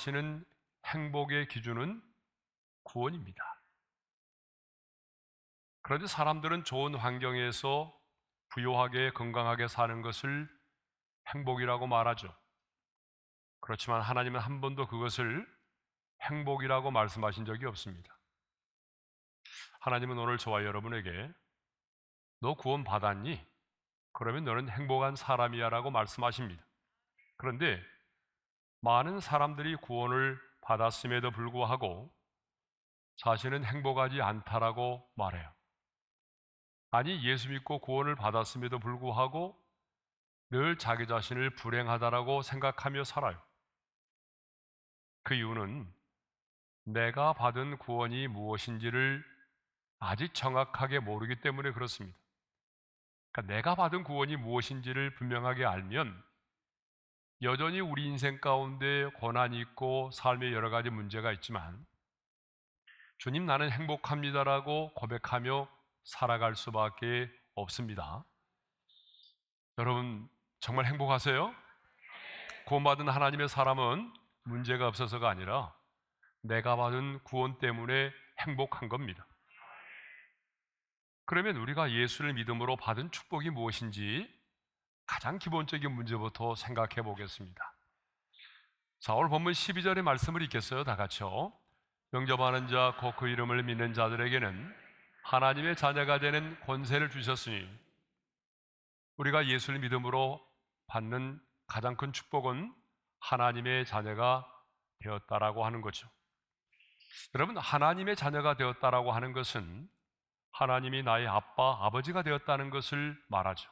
말씀하시는 행복의 기준은 구원입니다. 그런데 사람들은 좋은 환경에서 부유하게 건강하게 사는 것을 행복이라고 말하죠. 그렇지만 하나님은 한 번도 그것을 행복이라고 말씀하신 적이 없습니다. 하나님은 오늘 저와 여러분에게 너 구원 받았니? 그러면 너는 행복한 사람이야 라고 말씀하십니다. 그런데 많은 사람들이 구원을 받았음에도 불구하고 자신은 행복하지 않다라고 말해요. 아니, 예수 믿고 구원을 받았음에도 불구하고 늘 자기 자신을 불행하다라고 생각하며 살아요. 그 이유는 내가 받은 구원이 무엇인지를 아직 정확하게 모르기 때문에 그렇습니다. 그러니까 내가 받은 구원이 무엇인지를 분명하게 알면 여전히 우리 인생 가운데 고난이 있고 삶에 여러 가지 문제가 있지만 주님 나는 행복합니다라고 고백하며 살아갈 수밖에 없습니다. 여러분 정말 행복하세요? 구원받은 하나님의 사람은 문제가 없어서가 아니라 내가 받은 구원 때문에 행복한 겁니다. 그러면 우리가 예수를 믿음으로 받은 축복이 무엇인지 가장 기본적인 문제부터 생각해 보겠습니다. 자, 오늘 본문 12절의 말씀을 읽겠어요. 다 같이요. 영접하는 자, 곧 그 이름을 믿는 자들에게는 하나님의 자녀가 되는 권세를 주셨으니, 우리가 예수를 믿음으로 받는 가장 큰 축복은 하나님의 자녀가 되었다라고 하는 거죠. 여러분, 하나님의 자녀가 되었다라고 하는 것은 하나님이 나의 아빠, 아버지가 되었다는 것을 말하죠.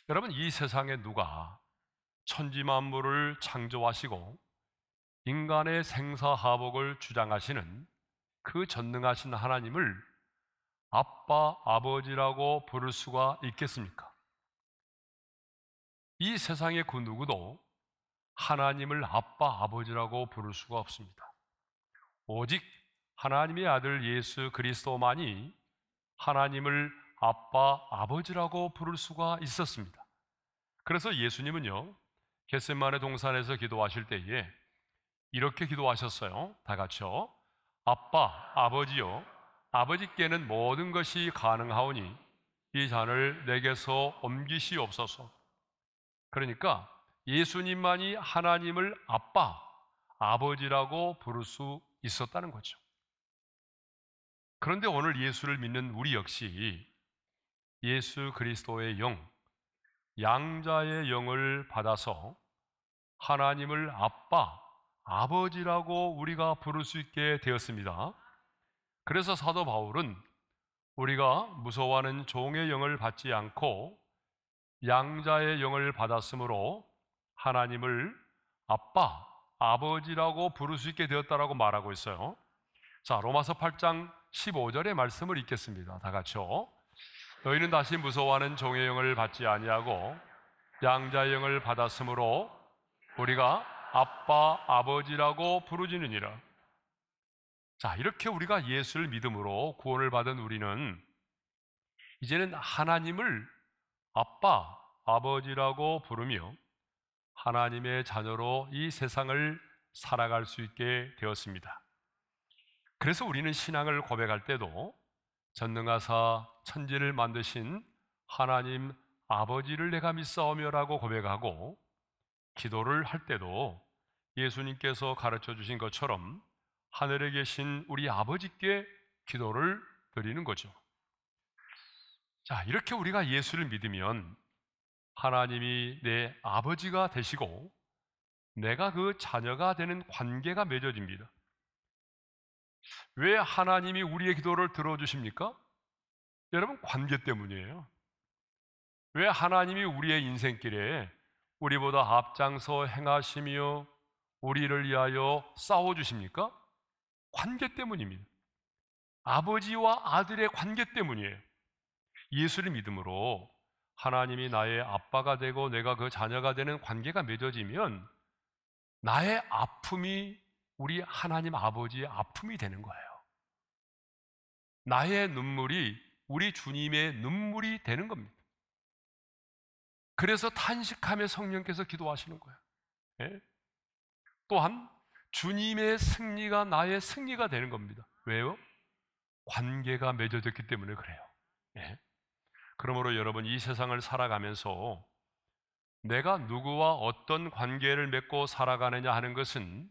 여러분, 이 세상에 누가 천지 만물을 창조하시고 인간의 생사하복을 주장하시는 그 전능하신 하나님을 아빠, 아버지라고 부를 수가 있겠습니까? 이 세상의 그 누구도 하나님을 아빠, 아버지라고 부를 수가 없습니다. 오직 하나님의 아들 예수 그리스도만이 하나님을 아빠, 아버지라고 부를 수가 있었습니다. 그래서 예수님은요, 겟세마네 동산에서 기도하실 때에 이렇게 기도하셨어요. 다 같이요. 아빠, 아버지요, 아버지께는 모든 것이 가능하오니 이 잔을 내게서 옮기시옵소서. 그러니까 예수님만이 하나님을 아빠, 아버지라고 부를 수 있었다는 거죠. 그런데 오늘 예수를 믿는 우리 역시 예수 그리스도의 영, 양자의 영을 받아서 하나님을 아빠, 아버지라고 우리가 부를 수 있게 되었습니다. 그래서 사도 바울은 우리가 무서워하는 종의 영을 받지 않고 양자의 영을 받았으므로 하나님을 아빠, 아버지라고 부를 수 있게 되었다라고 말하고 있어요. 자, 로마서 8장 15절의 말씀을 읽겠습니다. 다 같이요. 너희는 다시 무서워하는 종의 영을 받지 아니하고 양자의 영을 받았으므로 우리가 아빠, 아버지라고 부르짖느니라. 자, 이렇게 우리가 예수를 믿음으로 구원을 받은 우리는 이제는 하나님을 아빠, 아버지라고 부르며 하나님의 자녀로 이 세상을 살아갈 수 있게 되었습니다. 그래서 우리는 신앙을 고백할 때도 전능하사 천지를 만드신 하나님 아버지를 내가 믿사오며라고 고백하고, 기도를 할 때도 예수님께서 가르쳐 주신 것처럼 하늘에 계신 우리 아버지께 기도를 드리는 거죠. 자, 이렇게 우리가 예수를 믿으면 하나님이 내 아버지가 되시고 내가 그 자녀가 되는 관계가 맺어집니다. 왜 하나님이 우리의 기도를 들어주십니까? 여러분, 관계 때문이에요. 왜 하나님이 우리의 인생길에 우리보다 앞장서 행하시며 우리를 위하여 싸워주십니까? 관계 때문입니다. 아버지와 아들의 관계 때문이에요. 예수를 믿음으로 하나님이 나의 아빠가 되고 내가 그 자녀가 되는 관계가 맺어지면 나의 아픔이 우리 하나님 아버지의 아픔이 되는 거예요. 나의 눈물이 우리 주님의 눈물이 되는 겁니다. 그래서 탄식하며 성령께서 기도하시는 거예요. 예? 또한 주님의 승리가 나의 승리가 되는 겁니다. 왜요? 관계가 맺어졌기 때문에 그래요. 예. 그러므로 여러분, 이 세상을 살아가면서 내가 누구와 어떤 관계를 맺고 살아가느냐 하는 것은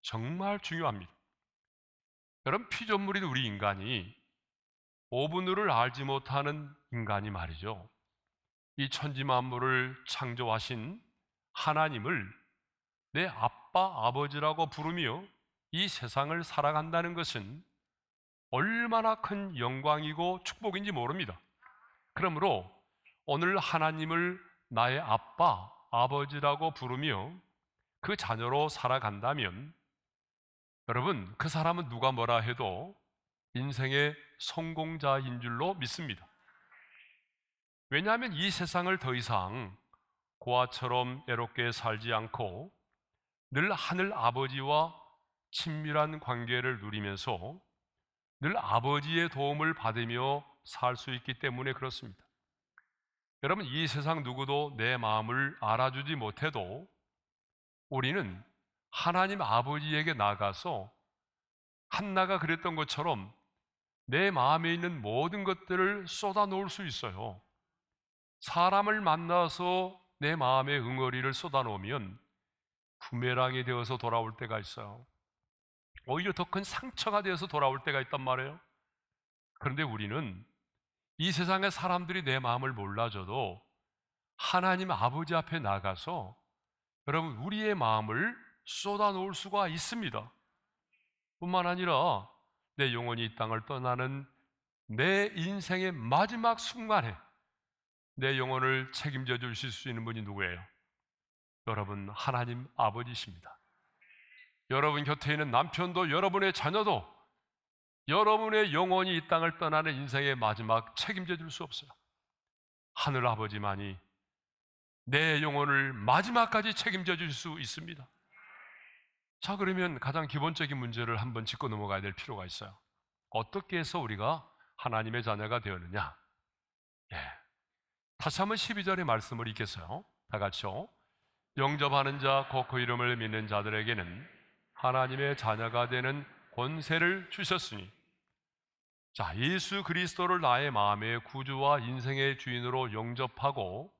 정말 중요합니다. 여러분, 피조물인 우리 인간이 오분을 알지 못하는 인간이 말이죠, 이 천지 만물을 창조하신 하나님을 내 아빠, 아버지라고 부르며 이 세상을 살아간다는 것은 얼마나 큰 영광이고 축복인지 모릅니다. 그러므로 오늘 하나님을 나의 아빠, 아버지라고 부르며 그 자녀로 살아간다면 여러분, 그 사람은 누가 뭐라 해도 인생의 성공자인 줄로 믿습니다. 왜냐하면 이 세상을 더 이상 고아처럼 애롭게 살지 않고 늘 하늘 아버지와 친밀한 관계를 누리면서 늘 아버지의 도움을 받으며 살 수 있기 때문에 그렇습니다. 여러분, 이 세상 누구도 내 마음을 알아주지 못해도 우리는 하나님 아버지에게 나가서 한나가 그랬던 것처럼 내 마음에 있는 모든 것들을 쏟아 놓을 수 있어요. 사람을 만나서 내 마음의 응어리를 쏟아 놓으면 부메랑이 되어서 돌아올 때가 있어요. 오히려 더 큰 상처가 되어서 돌아올 때가 있단 말이에요. 그런데 우리는 이 세상의 사람들이 내 마음을 몰라줘도 하나님 아버지 앞에 나가서 여러분, 우리의 마음을 쏟아 놓을 수가 있습니다. 뿐만 아니라 내 영혼이 이 땅을 떠나는 내 인생의 마지막 순간에 내 영혼을 책임져 주실 수 있는 분이 누구예요? 여러분, 하나님 아버지십니다. 여러분 곁에 있는 남편도, 여러분의 자녀도 여러분의 영혼이 이 땅을 떠나는 인생의 마지막 책임져 줄 수 없어요. 하늘 아버지만이 내 영혼을 마지막까지 책임져 줄 수 있습니다. 자, 그러면 가장 기본적인 문제를 한번 짚고 넘어가야 될 필요가 있어요. 어떻게 해서 우리가 하나님의 자녀가 되었느냐? 예. 다시 한번 12절의 말씀을 읽겠어요. 다 같이요. 영접하는 자, 곧 그 이름을 믿는 자들에게는 하나님의 자녀가 되는 권세를 주셨으니. 자, 예수 그리스도를 나의 마음의 구주와 인생의 주인으로 영접하고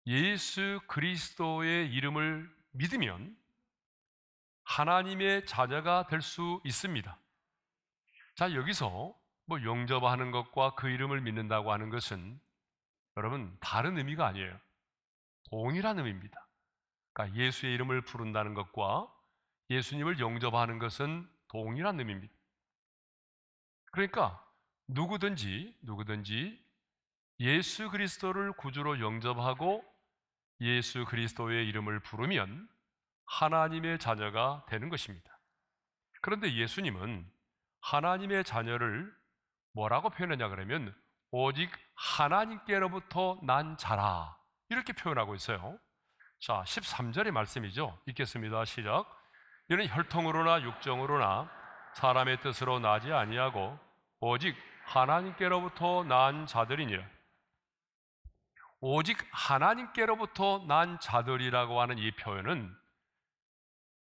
예수 그리스도의 이름을 믿으면 하나님의 자녀가 될 수 있습니다. 자, 여기서 뭐 영접하는 것과 그 이름을 믿는다고 하는 것은 여러분 다른 의미가 아니에요. 동일한 의미입니다. 그러니까 예수의 이름을 부른다는 것과 예수님을 영접하는 것은 동일한 의미입니다. 그러니까 누구든지 예수 그리스도를 구주로 영접하고 예수 그리스도의 이름을 부르면 하나님의 자녀가 되는 것입니다. 그런데 예수님은 하나님의 자녀를 뭐라고 표현하냐 그러면 오직 하나님께로부터 난 자라, 이렇게 표현하고 있어요. 자, 13절의 말씀이죠. 읽겠습니다. 시작. 이는 혈통으로나 육정으로나 사람의 뜻으로 나지 아니하고 오직 하나님께로부터 난 자들이니라. 오직 하나님께로부터 난 자들이라고 하는 이 표현은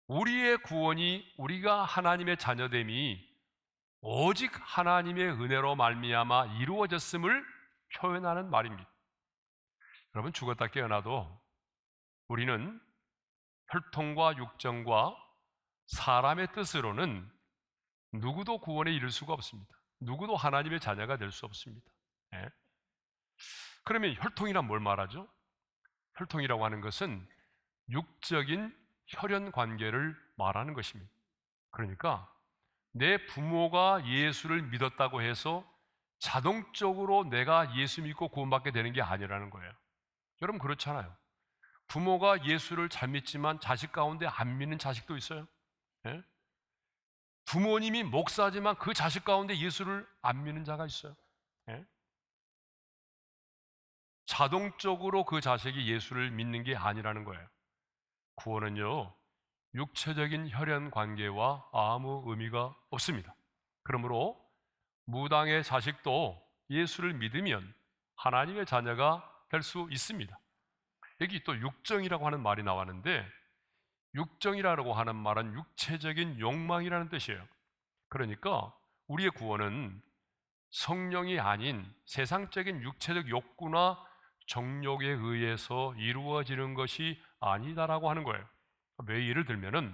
우리의 구원이, 우리가 하나님의 자녀됨이 오직 하나님의 은혜로 말미암아 이루어졌음을 표현하는 말입니다. 여러분, 죽었다 깨어나도 우리는 혈통과 육정과 사람의 뜻으로는 누구도 구원에 이를 수가 없습니다. 누구도 하나님의 자녀가 될 수 없습니다. 예? 그러면 혈통이란 뭘 말하죠? 혈통이라고 하는 것은 육적인 혈연 관계를 말하는 것입니다. 그러니까 내 부모가 예수를 믿었다고 해서 자동적으로 내가 예수 믿고 구원받게 되는 게 아니라는 거예요. 여러분, 그렇잖아요. 부모가 예수를 잘 믿지만 자식 가운데 안 믿는 자식도 있어요. 예? 부모님이 목사지만 그 자식 가운데 예수를 안 믿는 자가 있어요. 예? 자동적으로 그 자식이 예수를 믿는 게 아니라는 거예요. 구원은요, 육체적인 혈연 관계와 아무 의미가 없습니다. 그러므로 무당의 자식도 예수를 믿으면 하나님의 자녀가 될 수 있습니다. 여기 또 육정이라고 하는 말이 나왔는데, 육정이라고 하는 말은 육체적인 욕망이라는 뜻이에요. 그러니까 우리의 구원은 성령이 아닌 세상적인 육체적 욕구나 정욕에 의해서 이루어지는 것이 아니다라고 하는 거예요. 왜 예를 들면은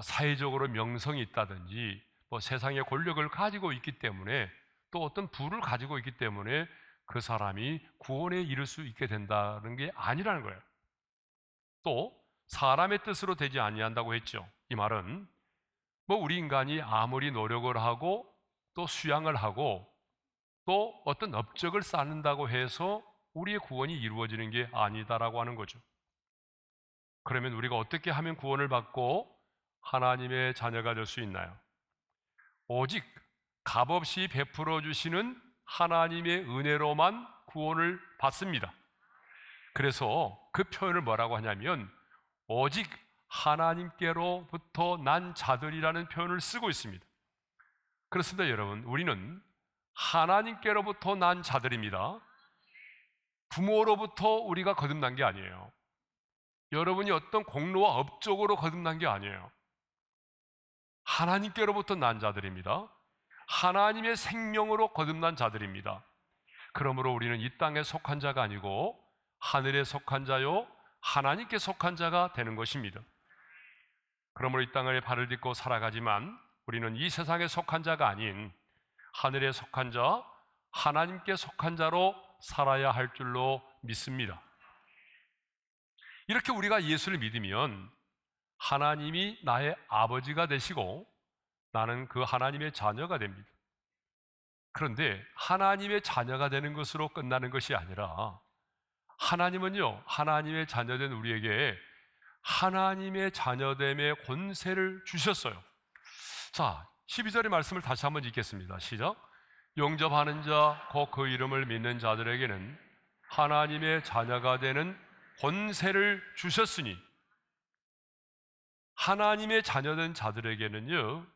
사회적으로 명성이 있다든지 세상의 권력을 가지고 있기 때문에 또 어떤 부를 가지고 있기 때문에 그 사람이 구원에 이를 수 있게 된다는 게 아니라는 거예요. 또 사람의 뜻으로 되지 아니한다고 했죠. 이 말은 우리 인간이 아무리 노력을 하고 또 수양을 하고 또 어떤 업적을 쌓는다고 해서 우리의 구원이 이루어지는 게 아니다라고 하는 거죠. 그러면 우리가 어떻게 하면 구원을 받고 하나님의 자녀가 될 수 있나요? 오직 값없이 베풀어 주시는 하나님의 은혜로만 구원을 받습니다. 그래서 그 표현을 뭐라고 하냐면 오직 하나님께로부터 난 자들이라는 표현을 쓰고 있습니다. 그렇습니다, 여러분. 우리는 하나님께로부터 난 자들입니다. 부모로부터 우리가 거듭난 게 아니에요. 여러분이 어떤 공로와 업적으로 거듭난 게 아니에요. 하나님께로부터 난 자들입니다. 하나님의 생명으로 거듭난 자들입니다. 그러므로 우리는 이 땅에 속한 자가 아니고 하늘에 속한 자요 하나님께 속한 자가 되는 것입니다. 그러므로 이 땅을 발을 딛고 살아가지만 우리는 이 세상에 속한 자가 아닌 하늘에 속한 자, 하나님께 속한 자로 살아야 할 줄로 믿습니다. 이렇게 우리가 예수를 믿으면 하나님이 나의 아버지가 되시고 나는 그 하나님의 자녀가 됩니다. 그런데 하나님의 자녀가 되는 것으로 끝나는 것이 아니라 하나님은요, 하나님의 자녀된 우리에게 하나님의 자녀됨의 권세를 주셨어요. 자, 12절의 말씀을 다시 한번 읽겠습니다. 시작. 영접하는 자, 곧 그 이름을 믿는 자들에게는 하나님의 자녀가 되는 권세를 주셨으니, 하나님의 자녀된 자들에게는요,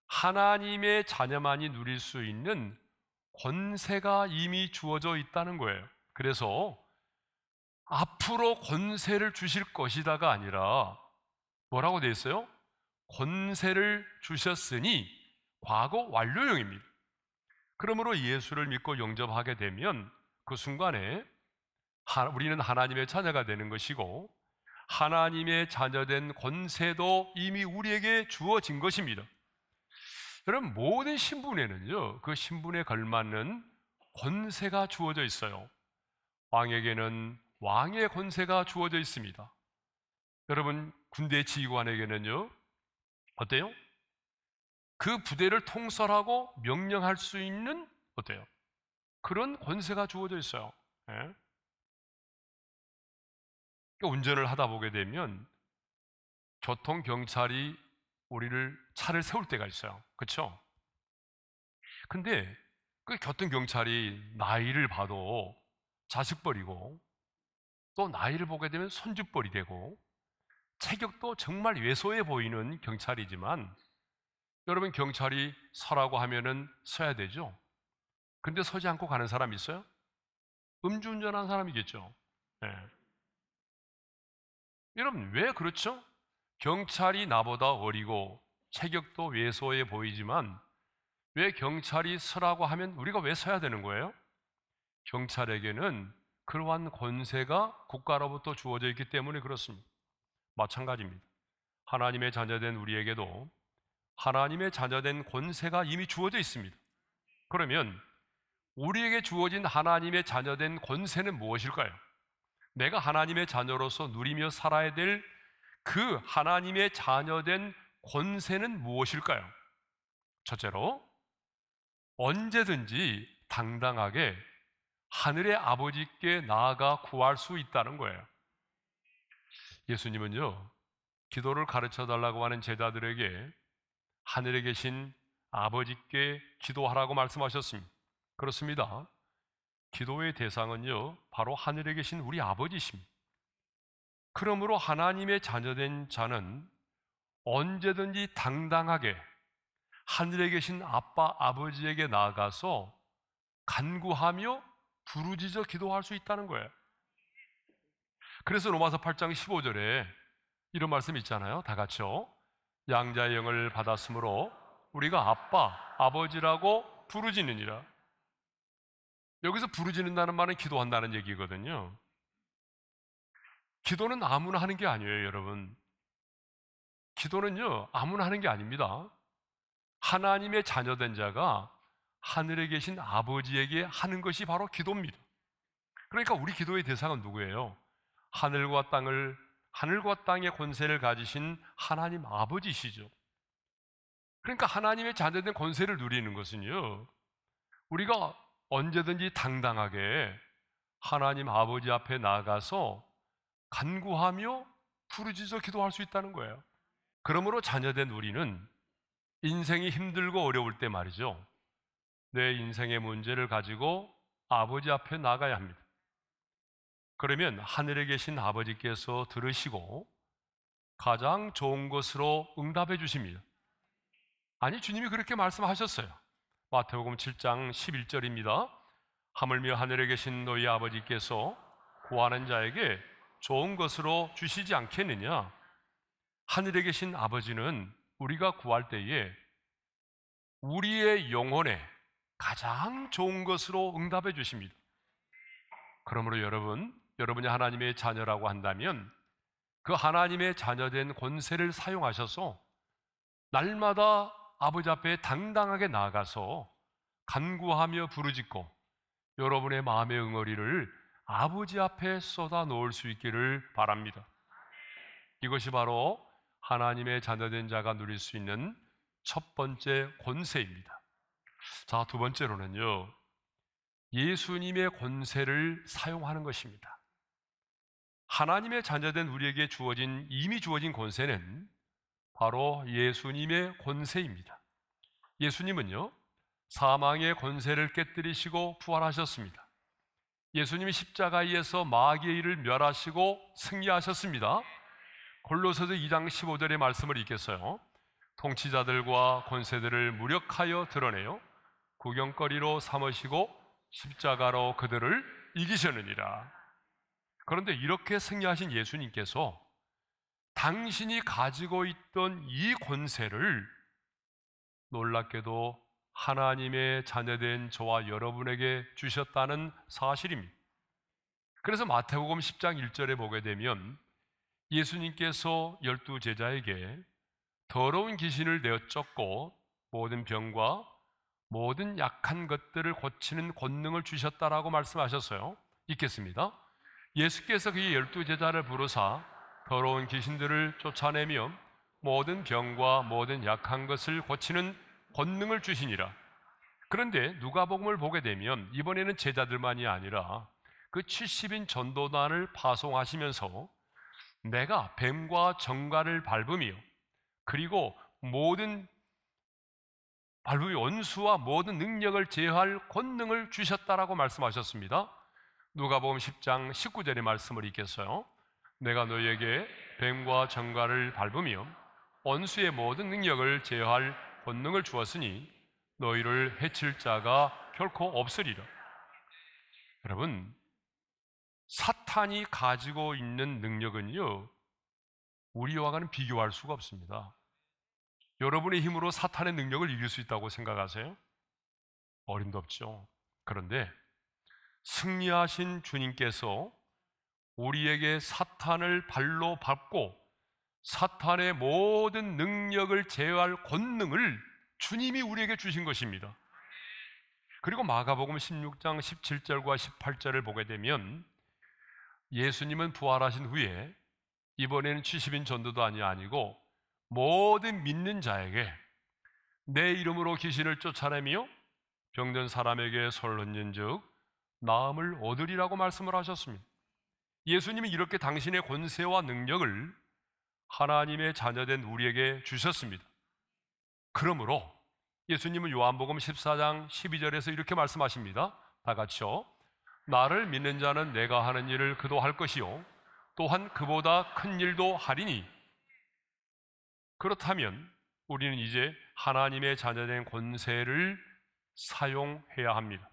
하나님의 자녀만이 누릴 수 있는 권세가 이미 주어져 있다는 거예요. 그래서 앞으로 권세를 주실 것이다가 아니라 뭐라고 되어 있어요? 권세를 주셨으니 과거 완료형입니다. 그러므로 예수를 믿고 영접하게 되면 그 순간에 우리는 하나님의 자녀가 되는 것이고 하나님의 자녀된 권세도 이미 우리에게 주어진 것입니다. 여러분, 모든 신분에는요, 그 신분에 걸맞는 권세가 주어져 있어요. 왕에게는 왕의 권세가 주어져 있습니다. 여러분, 군대 지휘관에게는요, 어때요? 그 부대를 통솔하고 명령할 수 있는 어때요? 그런 권세가 주어져 있어요. 예? 그러니까 운전을 하다 보게 되면 교통경찰이 우리를 차를 세울 때가 있어요. 그렇죠? 근데 그 교통경찰이 나이를 봐도 자식벌이고 또 나이를 보게 되면 손주벌이 되고 체격도 정말 왜소해 보이는 경찰이지만 여러분, 경찰이 서라고 하면은 서야 되죠. 근데 서지 않고 가는 사람 있어요? 음주운전한 사람이겠죠. 네. 여러분, 왜 그렇죠? 경찰이 나보다 어리고 체격도 왜소해 보이지만 왜 경찰이 서라고 하면 우리가 왜 서야 되는 거예요? 경찰에게는 그러한 권세가 국가로부터 주어져 있기 때문에 그렇습니다. 마찬가지입니다. 하나님의 자녀된 우리에게도 하나님의 자녀된 권세가 이미 주어져 있습니다. 그러면 우리에게 주어진 하나님의 자녀된 권세는 무엇일까요? 내가 하나님의 자녀로서 누리며 살아야 될 그 하나님의 자녀된 권세는 무엇일까요? 첫째로, 언제든지 당당하게 하늘의 아버지께 나아가 구할 수 있다는 거예요. 예수님은요, 기도를 가르쳐 달라고 하는 제자들에게 하늘에 계신 아버지께 기도하라고 말씀하셨습니다. 그렇습니다. 기도의 대상은요, 바로 하늘에 계신 우리 아버지십니다. 그러므로 하나님의 자녀된 자는 언제든지 당당하게 하늘에 계신 아빠, 아버지에게 나아가서 간구하며 부르짖어 기도할 수 있다는 거예요. 그래서 로마서 8장 15절에 이런 말씀 있잖아요. 다 같이요. 양자의 영을 받았으므로 우리가 아빠, 아버지라고 부르짖느니라. 여기서 부르짖는다는 말은 기도한다는 얘기거든요. 기도는 아무나 하는 게 아니에요, 여러분. 기도는요, 아무나 하는 게 아닙니다. 하나님의 자녀된 자가 하늘에 계신 아버지에게 하는 것이 바로 기도입니다. 그러니까 우리 기도의 대상은 누구예요? 하늘과 땅의 권세를 가지신 하나님 아버지시죠. 그러니까 하나님의 자녀된 권세를 누리는 것은요, 우리가 언제든지 당당하게 하나님 아버지 앞에 나가서 간구하며 부르짖어 기도할 수 있다는 거예요. 그러므로 자녀된 우리는 인생이 힘들고 어려울 때 말이죠, 내 인생의 문제를 가지고 아버지 앞에 나가야 합니다. 그러면 하늘에 계신 아버지께서 들으시고 가장 좋은 것으로 응답해 주십니다. 아니, 주님이 그렇게 말씀하셨어요. 마태복음 7장 11절입니다. 하물며 하늘에 계신 너희 아버지께서 구하는 자에게 좋은 것으로 주시지 않겠느냐? 하늘에 계신 아버지는 우리가 구할 때에 우리의 영혼에 가장 좋은 것으로 응답해 주십니다. 그러므로 여러분이 하나님의 자녀라고 한다면 그 하나님의 자녀된 권세를 사용하셔서 날마다 아버지 앞에 당당하게 나아가서 간구하며 부르짖고 여러분의 마음의 응어리를 아버지 앞에 쏟아 놓을 수 있기를 바랍니다. 이것이 바로 하나님의 자녀된 자가 누릴 수 있는 첫 번째 권세입니다. 자, 두 번째로는요, 예수님의 권세를 사용하는 것입니다. 하나님의 자녀된 우리에게 이미 주어진 권세는 바로 예수님의 권세입니다. 예수님은요, 사망의 권세를 깨뜨리시고 부활하셨습니다. 예수님이 십자가에서 마귀의 일을 멸하시고 승리하셨습니다. 골로새서 2장 15절의 말씀을 읽겠어요. 통치자들과 권세들을 무력하여 드러내요 구경거리로 삼으시고 십자가로 그들을 이기셨느니라. 그런데 이렇게 승리하신 예수님께서 당신이 가지고 있던 이 권세를 놀랍게도 하나님의 자녀된 저와 여러분에게 주셨다는 사실입니다. 그래서 마태복음 10장 1절에 보게 되면 예수님께서 12제자에게 더러운 귀신을 내어 쫓고 모든 병과 모든 약한 것들을 고치는 권능을 주셨다라고 말씀하셨어요. 읽겠습니다. 예수께서 그의 12제자를 부르사 더러운 귀신들을 쫓아내며 모든 병과 모든 약한 것을 고치는 권능을 주시니라. 그런데 누가복음을 보게 되면 이번에는 제자들만이 아니라 그 70인 전도단을 파송하시면서 내가 뱀과 정갈을 밟으며 그리고 원수와 모든 능력을 제어할 권능을 주셨다라고 말씀하셨습니다. 누가복음 10장 19절의 말씀을 읽겠어요. 내가 너희에게 뱀과 정갈을 밟으며 원수의 모든 능력을 제어할 권능을 주었으니 너희를 해칠 자가 결코 없으리라. 여러분, 사탄이 가지고 있는 능력은요, 우리와는 비교할 수가 없습니다. 여러분의 힘으로 사탄의 능력을 이길 수 있다고 생각하세요? 어림도 없죠. 그런데 승리하신 주님께서 우리에게 사탄을 발로 밟고 사탄의 모든 능력을 제어할 권능을 주님이 우리에게 주신 것입니다. 그리고 마가복음 16장 17절과 18절을 보게 되면 예수님은 부활하신 후에 이번에는 70인 전도도 아니고 모든 믿는 자에게 내 이름으로 귀신을 쫓아내며 병든 사람에게 손을 얹은 즉 나음을 얻으리라고 말씀을 하셨습니다. 예수님이 이렇게 당신의 권세와 능력을 하나님의 자녀된 우리에게 주셨습니다. 그러므로 예수님은 요한복음 14장 12절에서 이렇게 말씀하십니다. 다 같이요. 나를 믿는 자는 내가 하는 일을 그도 할 것이요 또한 그보다 큰 일도 하리니. 그렇다면 우리는 이제 하나님의 자녀된 권세를 사용해야 합니다.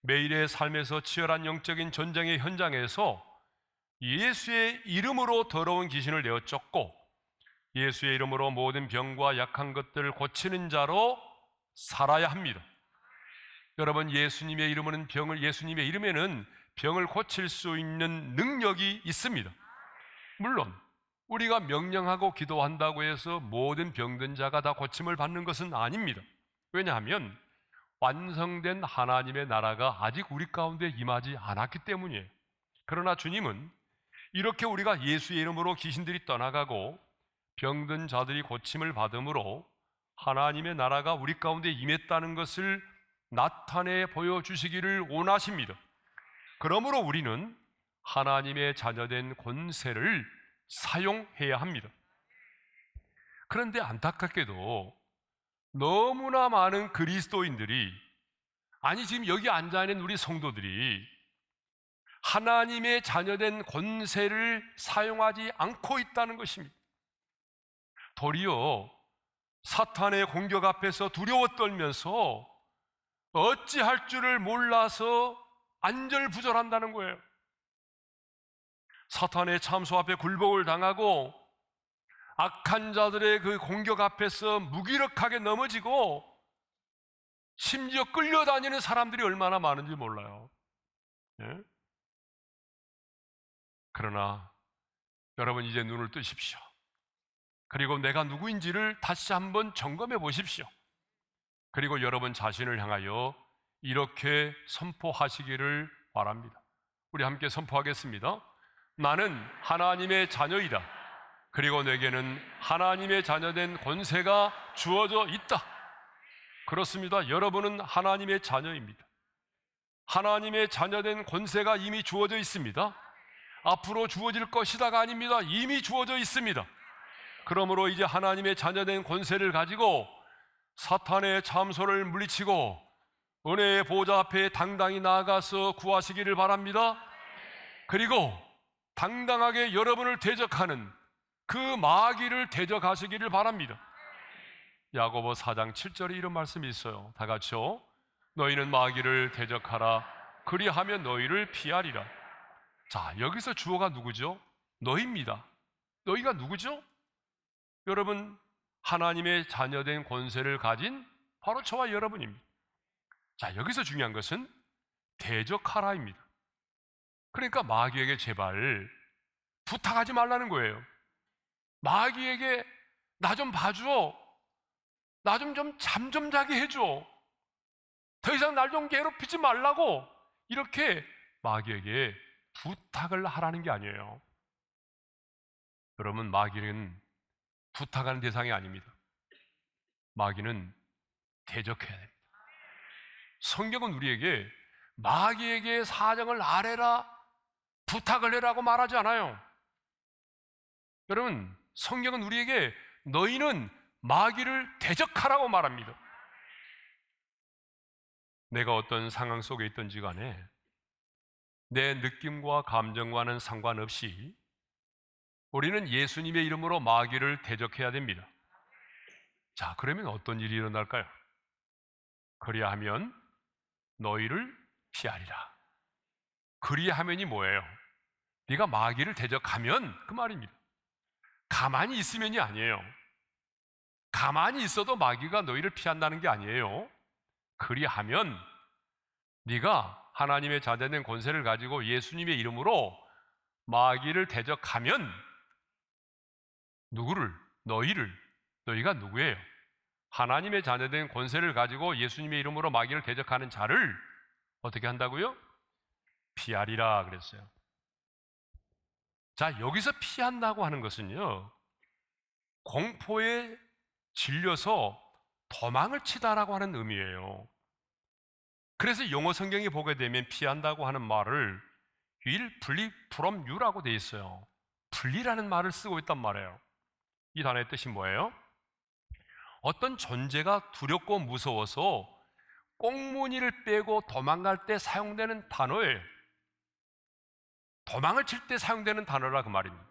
매일의 삶에서 치열한 영적인 전쟁의 현장에서 예수의 이름으로 더러운 귀신을 내어 쫓고 예수의 이름으로 모든 병과 약한 것들을 고치는 자로 살아야 합니다. 여러분, 예수님의 이름에는 병을 고칠 수 있는 능력이 있습니다. 물론 우리가 명령하고 기도한다고 해서 모든 병든 자가 다 고침을 받는 것은 아닙니다. 왜냐하면 완성된 하나님의 나라가 아직 우리 가운데 임하지 않았기 때문이에요. 그러나 주님은 이렇게 우리가 예수의 이름으로 귀신들이 떠나가고 병든 자들이 고침을 받음으로 하나님의 나라가 우리 가운데 임했다는 것을 나타내 보여주시기를 원하십니다. 그러므로 우리는 하나님의 자녀된 권세를 사용해야 합니다. 그런데 안타깝게도 너무나 많은 그리스도인들이, 아니 지금 여기 앉아있는 우리 성도들이 하나님의 자녀된 권세를 사용하지 않고 있다는 것입니다. 도리어 사탄의 공격 앞에서 두려워 떨면서 어찌할 줄을 몰라서 안절부절한다는 거예요. 사탄의 참소 앞에 굴복을 당하고 악한 자들의 그 공격 앞에서 무기력하게 넘어지고 심지어 끌려다니는 사람들이 얼마나 많은지 몰라요. 예? 그러나 여러분, 이제 눈을 뜨십시오. 그리고 내가 누구인지를 다시 한번 점검해 보십시오. 그리고 여러분 자신을 향하여 이렇게 선포하시기를 바랍니다. 우리 함께 선포하겠습니다. 나는 하나님의 자녀이다. 그리고 내게는 하나님의 자녀된 권세가 주어져 있다. 그렇습니다. 여러분은 하나님의 자녀입니다. 하나님의 자녀된 권세가 이미 주어져 있습니다. 앞으로 주어질 것이다가 아닙니다. 이미 주어져 있습니다. 그러므로 이제 하나님의 자녀된 권세를 가지고 사탄의 참소를 물리치고 은혜의 보좌 앞에 당당히 나아가서 구하시기를 바랍니다. 그리고 당당하게 여러분을 대적하는 그 마귀를 대적하시기를 바랍니다. 야고보 4장 7절에 이런 말씀이 있어요. 다 같이요. 너희는 마귀를 대적하라. 그리하면 너희를 피하리라. 자, 여기서 주어가 누구죠? 너희입니다. 너희가 누구죠? 여러분, 하나님의 자녀된 권세를 가진 바로 저와 여러분입니다. 자, 여기서 중요한 것은 대적하라입니다. 그러니까 마귀에게 제발 부탁하지 말라는 거예요. 마귀에게 나 좀 봐줘. 나 좀 잠 좀 자게 해줘. 더 이상 날 좀 괴롭히지 말라고 이렇게 마귀에게 부탁을 하라는 게 아니에요. 여러분, 마귀는 부탁하는 대상이 아닙니다. 마귀는 대적해야 됩니다. 성경은 우리에게 마귀에게 사정을 아뢰라, 부탁을 해라고 말하지 않아요. 여러분, 성경은 우리에게 너희는 마귀를 대적하라고 말합니다. 내가 어떤 상황 속에 있든지 간에 내 느낌과 감정과는 상관없이 우리는 예수님의 이름으로 마귀를 대적해야 됩니다. 자, 그러면 어떤 일이 일어날까요? 그리하면 너희를 피하리라. 그리하면이 뭐예요? 네가 마귀를 대적하면 그 말입니다. 가만히 있으면이 아니에요. 가만히 있어도 마귀가 너희를 피한다는 게 아니에요. 그리하면 네가 하나님의 자녀된 권세를 가지고 예수님의 이름으로 마귀를 대적하면 누구를? 너희가 누구예요? 하나님의 자녀된 권세를 가지고 예수님의 이름으로 마귀를 대적하는 자를 어떻게 한다고요? 피하리라 그랬어요. 자, 여기서 피한다고 하는 것은요, 공포에 질려서 도망을 치다라고 하는 의미예요. 그래서 영어 성경에 보게 되면 피한다고 하는 말을 will flee from you라고 되어 있어요. flee라는 말을 쓰고 있단 말이에요. 이 단어의 뜻이 뭐예요? 어떤 존재가 두렵고 무서워서 꽁무니를 빼고 도망갈 때 사용되는 단어예요. 도망을 칠 때 사용되는 단어라 그 말입니다.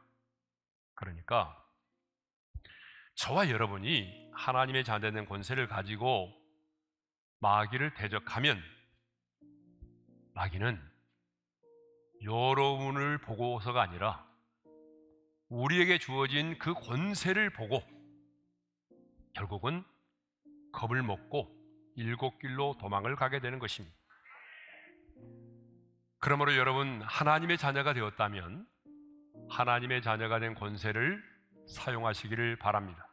그러니까 저와 여러분이 하나님의 자녀된 권세를 가지고 마귀를 대적하면 마귀는 여러분을 보고서가 아니라 우리에게 주어진 그 권세를 보고 결국은 겁을 먹고 일곱 길로 도망을 가게 되는 것입니다. 그러므로 여러분, 하나님의 자녀가 되었다면 하나님의 자녀가 된 권세를 사용하시기를 바랍니다.